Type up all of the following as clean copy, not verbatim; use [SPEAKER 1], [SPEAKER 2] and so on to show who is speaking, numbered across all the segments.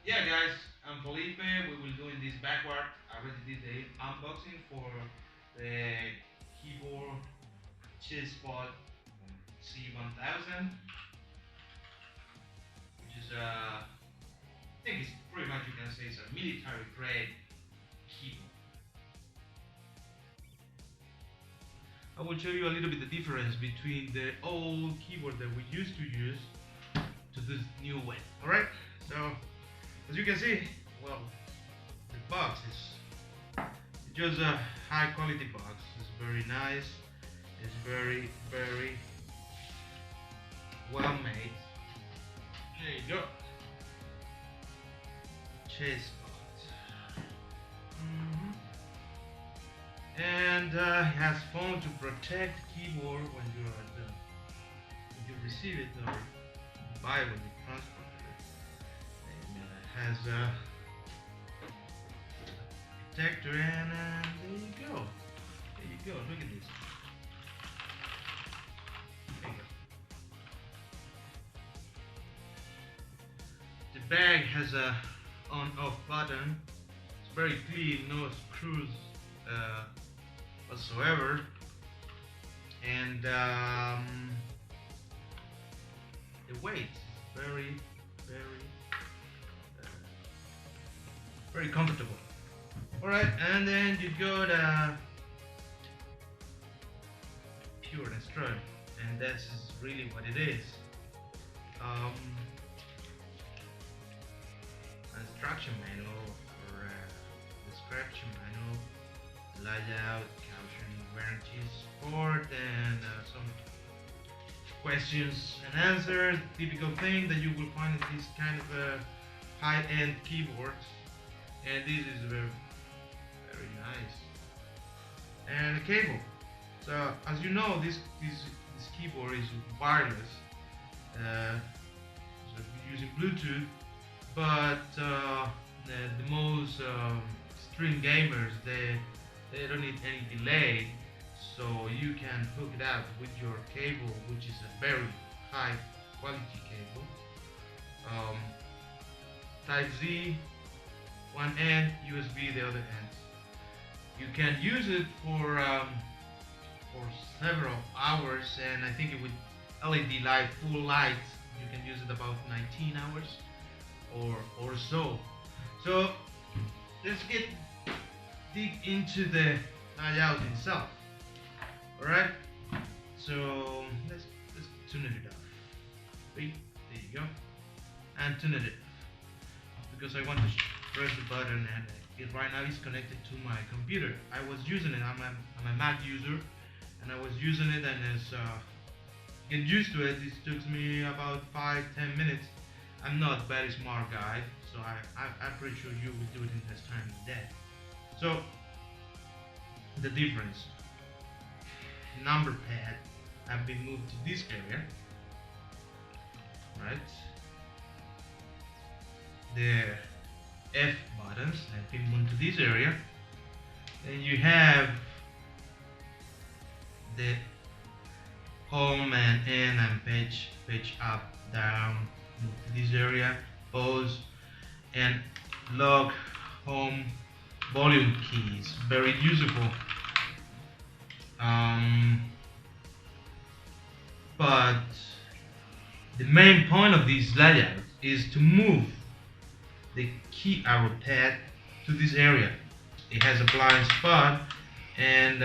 [SPEAKER 1] Yeah, guys, I'm Felipe. We will doing this backward. I already did the unboxing for the keyboard Chassepot C1000, which is I think it's pretty much you can say it's a military grade keyboard. I will show you a little bit the difference between the old keyboard that we used to use to this new one. All right. So as you can see, well, the box is just a high quality box. It's very nice. It's very well made. There you go. Chassepot. And it has foam to protect keyboard when you are done. When you receive it or buy it when you transport it. And it has a protector and there you go. There you go. Look at this. There you go. The bag has a on-off button. It's very clean, no screws whatsoever, and the weight is very comfortable. All right, and then you got pure and strong, and that's really what it is. Instruction manual or description manual, layout, caution, warranty, support, and some questions and answers. Typical thing that you will find in this kind of high-end keyboards, and this is very nice. And a cable. So as you know, this keyboard is wireless, so using Bluetooth. But the most extreme gamers, they don't need any delay, so you can hook it up with your cable, which is a very high quality cable. Type C, one end, USB the other end. You can use it for several hours, and I think it with LED light, full light, you can use it about 19 hours. Or so. So let's get deep into the layout itself. All right. So let's tune it off. Wait, there you go. And tune it off because I want to press the button, and it right now is connected to my computer. I was using it. I'm a Mac user, and I was using it, and as get used to it. It took me about 5-10 minutes. I'm not a very smart guy, so I'm pretty sure you will do it in less time than that. So, the difference. Number pad have been moved to this area, right? The F buttons have been moved to this area. Then you have the home and in and page up, down, move to this area, pause, and lock, home, volume keys. Very useful. But the main point of this layout is to move the key arrow pad to this area. It has a blind spot, and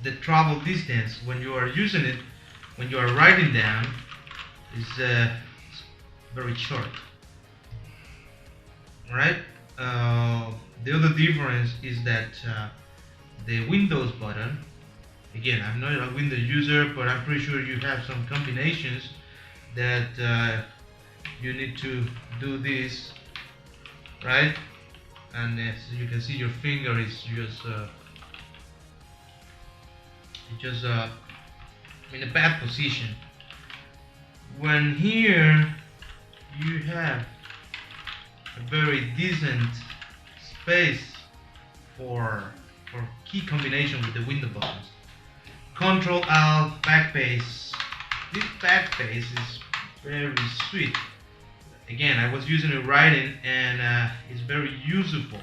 [SPEAKER 1] the travel distance when you are using it, when you are writing down, is very short. Alright? The other difference is that the Windows button, again, I'm not a Windows user, but I'm pretty sure you have some combinations that you need to do this, right? And as you can see, your finger is just in a bad position. When here you have a very decent space for key combination with the window buttons. Control Alt backspace. This backspace is very sweet. Again, I was using it writing, and it's very useful.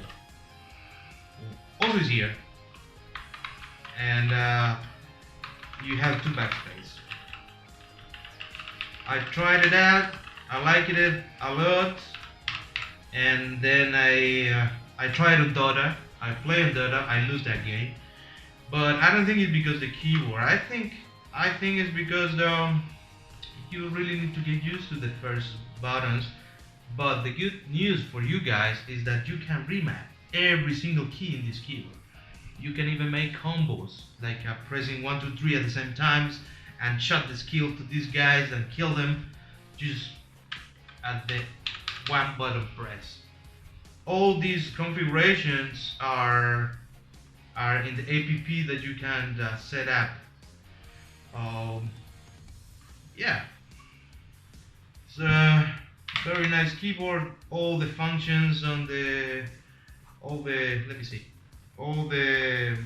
[SPEAKER 1] Always here, and you have two backspace. I tried it out. I liked it a lot, and then I tried on Dota. I played Dota. I lose that game, but I don't think it's because the keyboard. I think it's because you really need to get used to the first buttons. But the good news for you guys is that you can remap every single key in this keyboard. You can even make combos, like pressing 1, 2, 3 at the same times, and shot the skill to these guys and kill them just at the one button press. All these configurations are in the app that you can set up. Yeah, it's a very nice keyboard. All the functions on let me see, all the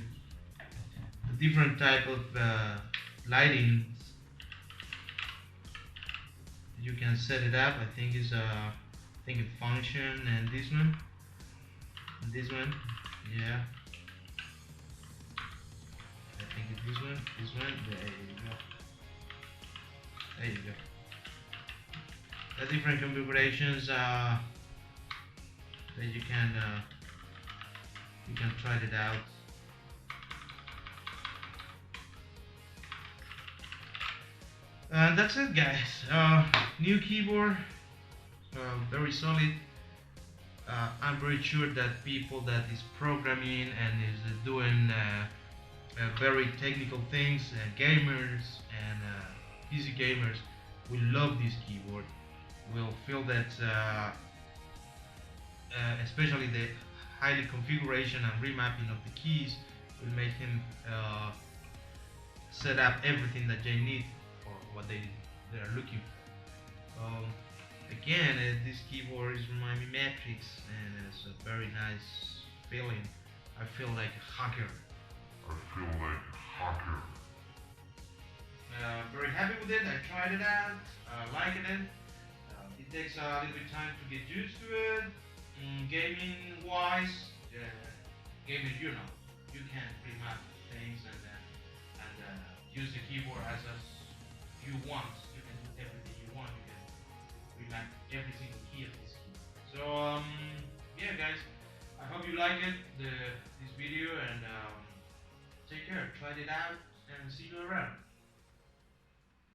[SPEAKER 1] different type of lighting. You can set it up. I think it's a function, and this one, yeah. I think it's this one. There you go. There you go. The different configurations that you can try it out. And that's it, guys. New keyboard, very solid. I'm very sure that people that is programming and is doing very technical things, gamers and PC gamers will love this keyboard. Will feel that, especially the highly configuration and remapping of the keys will make him set up everything that they need for what they are looking for. Again, this keyboard is remind me Matrix, and it's a very nice feeling. I feel like a hacker. Very happy with it. I tried it out. Liking it. It takes a little bit time to get used to it. Gaming wise, gamers, you can remap things and use the keyboard as you want. You can do everything you want. You can remap every single key of this keyboard. So yeah, guys, I hope you like it, this video, and take care. Try it out, and see you around.